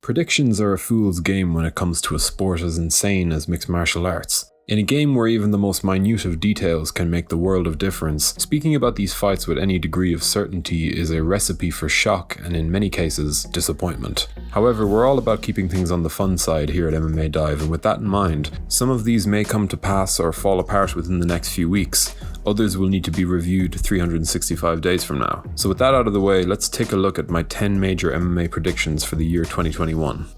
Predictions are a fool's game when it comes to a sport as insane as mixed martial arts. In a game where even the most minute of details can make the world of difference, speaking about these fights with any degree of certainty is a recipe for shock and in many cases, disappointment. However, we're all about keeping things on the fun side here at MMADive, and with that in mind, some of these may come to pass or fall apart within the next few weeks. Others will need to be reviewed 365 days from now. So with that out of the way, let's take a look at my 10 major MMA predictions for the year 2021.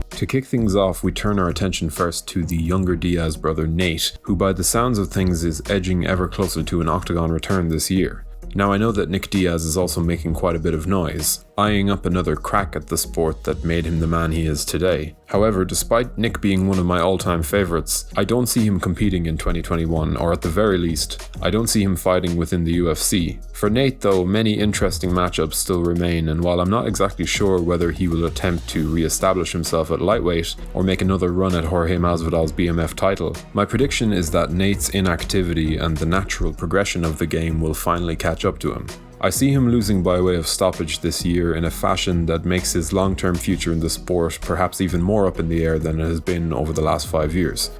To kick things off, we turn our attention first to the younger Diaz brother Nate, who by the sounds of things is edging ever closer to an octagon return this year. Now I know that Nick Diaz is also making quite a bit of noise, eyeing up another crack at the sport that made him the man he is today. However, despite Nick being one of my all-time favourites, I don't see him competing in 2021, or at the very least, I don't see him fighting within the UFC. For Nate though, many interesting matchups still remain, and while I'm not exactly sure whether he will attempt to re-establish himself at lightweight or make another run at Jorge Masvidal's BMF title, my prediction is that Nate's inactivity and the natural progression of the game will finally catch up to him. I see him losing by way of stoppage this year in a fashion that makes his long-term future in the sport perhaps even more up in the air than it has been over the last 5 years.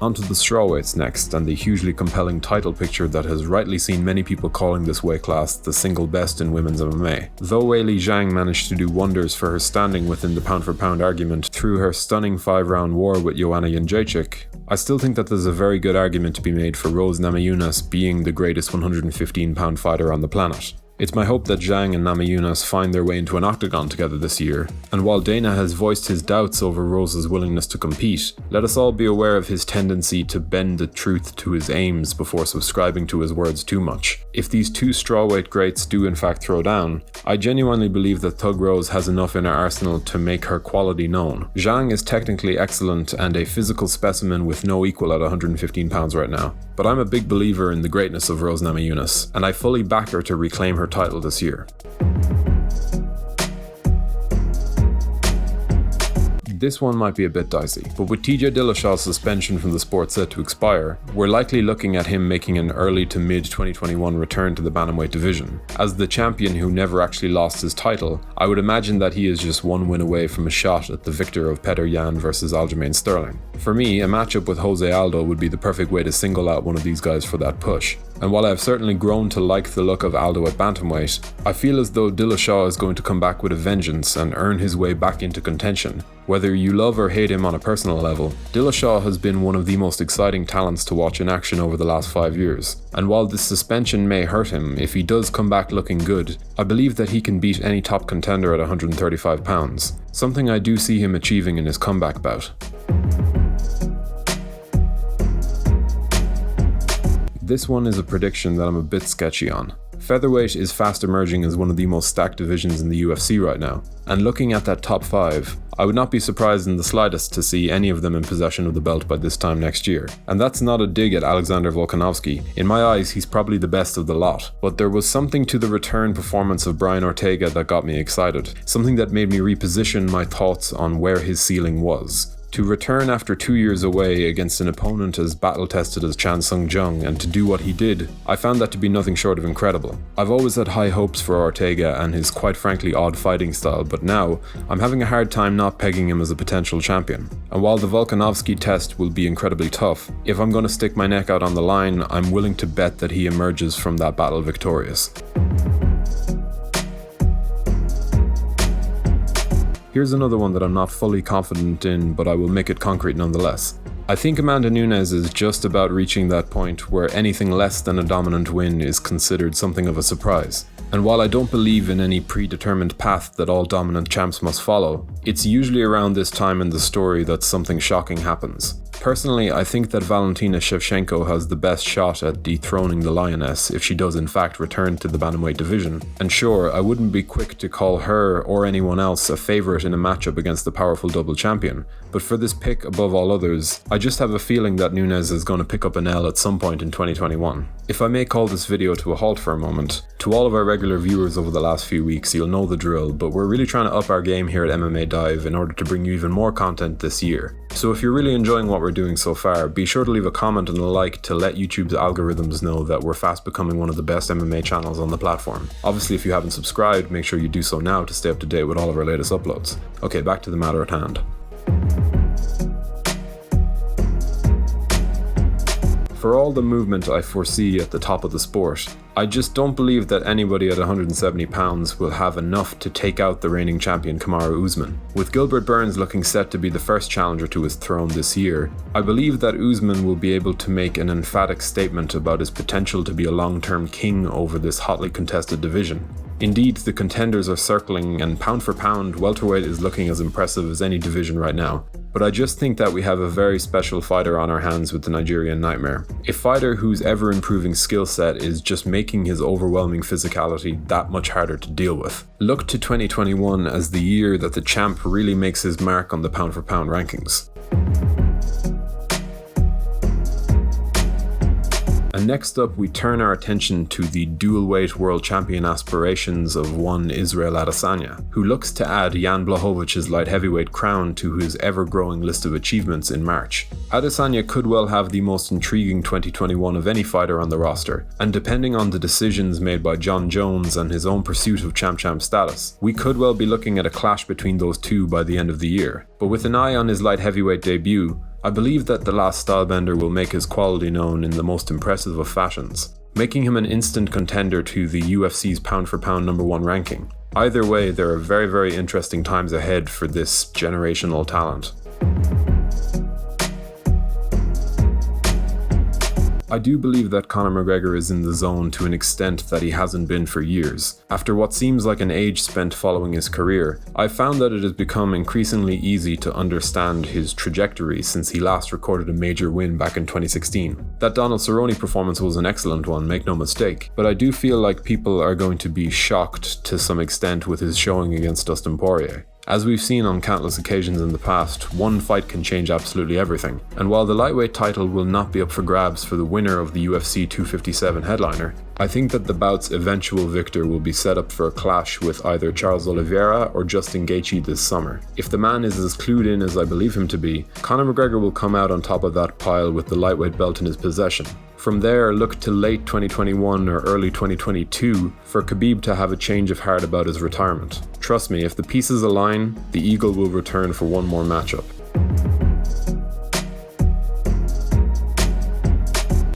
Onto the strawweights next, and the hugely compelling title picture that has rightly seen many people calling this weight class the single best in women's MMA. Though Weili Zhang managed to do wonders for her standing within the pound-for-pound argument through her stunning 5-round war with Joanna Jędrzejczyk, I still think that there's a very good argument to be made for Rose Namajunas being the greatest 115-pound fighter on the planet. It's my hope that Zhang and Namajunas find their way into an octagon together this year, and while Dana has voiced his doubts over Rose's willingness to compete, let us all be aware of his tendency to bend the truth to his aims before subscribing to his words too much. If these two strawweight greats do in fact throw down, I genuinely believe that Thug Rose has enough in her arsenal to make her quality known. Zhang is technically excellent and a physical specimen with no equal at 115 pounds right now, but I'm a big believer in the greatness of Rose Namajunas, and I fully back her to reclaim her title this year. This one might be a bit dicey, but with TJ Dillashaw's suspension from the sport set to expire, we're likely looking at him making an early to mid 2021 return to the bantamweight division. As the champion who never actually lost his title, I would imagine that he is just one win away from a shot at the victor of Petr Yan versus Aljamain Sterling. For me, a matchup with Jose Aldo would be the perfect way to single out one of these guys for that push. And while I have certainly grown to like the look of Aldo at bantamweight, I feel as though Dillashaw is going to come back with a vengeance and earn his way back into contention. Whether you love or hate him on a personal level, Dillashaw has been one of the most exciting talents to watch in action over the last 5 years. And while this suspension may hurt him, if he does come back looking good, I believe that he can beat any top contender at 135 pounds, something I do see him achieving in his comeback bout. This one is a prediction that I'm a bit sketchy on. Featherweight is fast emerging as one of the most stacked divisions in the UFC right now, and looking at that top 5, I would not be surprised in the slightest to see any of them in possession of the belt by this time next year. And that's not a dig at Alexander Volkanovski. In my eyes, he's probably the best of the lot. But there was something to the return performance of Brian Ortega that got me excited, something that made me reposition my thoughts on where his ceiling was. To return after 2 years away against an opponent as battle-tested as Chan Sung Jung and to do what he did, I found that to be nothing short of incredible. I've always had high hopes for Ortega and his quite frankly odd fighting style, but now, I'm having a hard time not pegging him as a potential champion. And while the Volkanovski test will be incredibly tough, if I'm going to stick my neck out on the line, I'm willing to bet that he emerges from that battle victorious. Here's another one that I'm not fully confident in, but I will make it concrete nonetheless. I think Amanda Nunes is just about reaching that point where anything less than a dominant win is considered something of a surprise. And while I don't believe in any predetermined path that all dominant champs must follow, it's usually around this time in the story that something shocking happens. Personally, I think that Valentina Shevchenko has the best shot at dethroning the Lioness if she does in fact return to the bantamweight division. And sure, I wouldn't be quick to call her or anyone else a favourite in a matchup against the powerful double champion, but for this pick above all others, I just have a feeling that Nunes is going to pick up an L at some point in 2021. If I may call this video to a halt for a moment, to all of our regular viewers over the last few weeks, you'll know the drill, but we're really trying to up our game here at MMADive in order to bring you even more content this year. So if you're really enjoying what we're doing so far, be sure to leave a comment and a like to let YouTube's algorithms know that we're fast becoming one of the best MMA channels on the platform. Obviously, if you haven't subscribed, make sure you do so now to stay up to date with all of our latest uploads. Okay, back to the matter at hand. For all the movement I foresee at the top of the sport, I just don't believe that anybody at 170 pounds will have enough to take out the reigning champion Kamaru Usman. With Gilbert Burns looking set to be the first challenger to his throne this year, I believe that Usman will be able to make an emphatic statement about his potential to be a long-term king over this hotly contested division. Indeed, the contenders are circling, and pound for pound, welterweight is looking as impressive as any division right now. But I just think that we have a very special fighter on our hands with the Nigerian Nightmare. A fighter whose ever-improving skill set is just making his overwhelming physicality that much harder to deal with. Look to 2021 as the year that the champ really makes his mark on the pound for pound rankings. And next up, we turn our attention to the dual-weight world champion aspirations of one Israel Adesanya, who looks to add Jan Blachowicz' light heavyweight crown to his ever-growing list of achievements in March. Adesanya could well have the most intriguing 2021 of any fighter on the roster, and depending on the decisions made by Jon Jones and his own pursuit of champ status, we could well be looking at a clash between those two by the end of the year. But with an eye on his light heavyweight debut, I believe that the last stylebender will make his quality known in the most impressive of fashions, making him an instant contender to the UFC's pound for pound #1 ranking. Either way, there are very, very interesting times ahead for this generational talent. I do believe that Conor McGregor is in the zone to an extent that he hasn't been for years. After what seems like an age spent following his career, I've found that it has become increasingly easy to understand his trajectory since he last recorded a major win back in 2016. That Donald Cerrone performance was an excellent one, make no mistake, but I do feel like people are going to be shocked to some extent with his showing against Dustin Poirier. As we've seen on countless occasions in the past, one fight can change absolutely everything, and while the lightweight title will not be up for grabs for the winner of the UFC 257 headliner, I think that the bout's eventual victor will be set up for a clash with either Charles Oliveira or Justin Gaethje this summer. If the man is as clued in as I believe him to be, Conor McGregor will come out on top of that pile with the lightweight belt in his possession. From there, look to late 2021 or early 2022 for Khabib to have a change of heart about his retirement. Trust me, if the pieces align, the Eagle will return for one more matchup.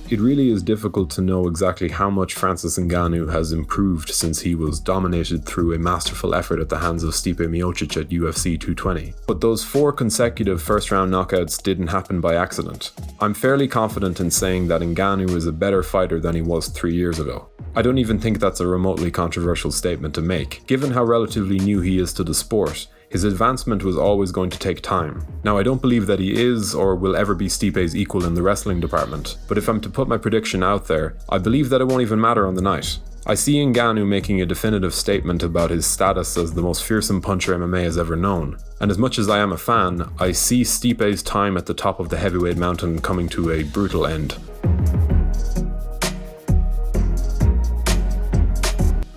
It really is difficult to know exactly how much Francis Ngannou has improved since he was dominated through a masterful effort at the hands of Stipe Miocic at UFC 220. But those 4 consecutive first-round knockouts didn't happen by accident. I'm fairly confident in saying that Ngannou is a better fighter than he was 3 years ago. I don't even think that's a remotely controversial statement to make, given how relatively new he is to the sport. His advancement was always going to take time. Now, I don't believe that he is or will ever be Stipe's equal in the wrestling department, but if I'm to put my prediction out there, I believe that it won't even matter on the night. I see Ngannou making a definitive statement about his status as the most fearsome puncher MMA has ever known, and as much as I am a fan, I see Stipe's time at the top of the heavyweight mountain coming to a brutal end.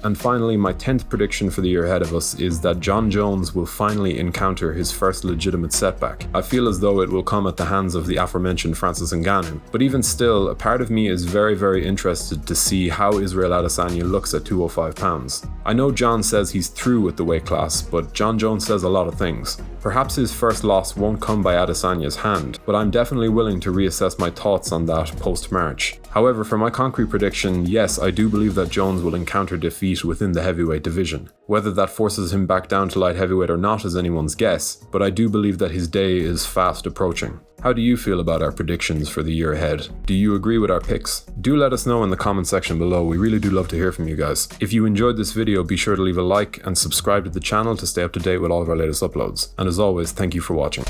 And finally, my 10th prediction for the year ahead of us is that Jon Jones will finally encounter his first legitimate setback. I feel as though it will come at the hands of the aforementioned Francis Ngannou, but even still, a part of me is very, very interested to see how Israel Adesanya looks at 205 pounds. I know Jon says he's through with the weight class, but Jon Jones says a lot of things. Perhaps his first loss won't come by Adesanya's hand, but I'm definitely willing to reassess my thoughts on that post-March. However, for my concrete prediction, yes, I do believe that Jones will encounter defeat within the heavyweight division. Whether that forces him back down to light heavyweight or not is anyone's guess, but I do believe that his day is fast approaching. How do you feel about our predictions for the year ahead? Do you agree with our picks? Do let us know in the comment section below, we really do love to hear from you guys. If you enjoyed this video, be sure to leave a like and subscribe to the channel to stay up to date with all of our latest uploads. And as always, thank you for watching.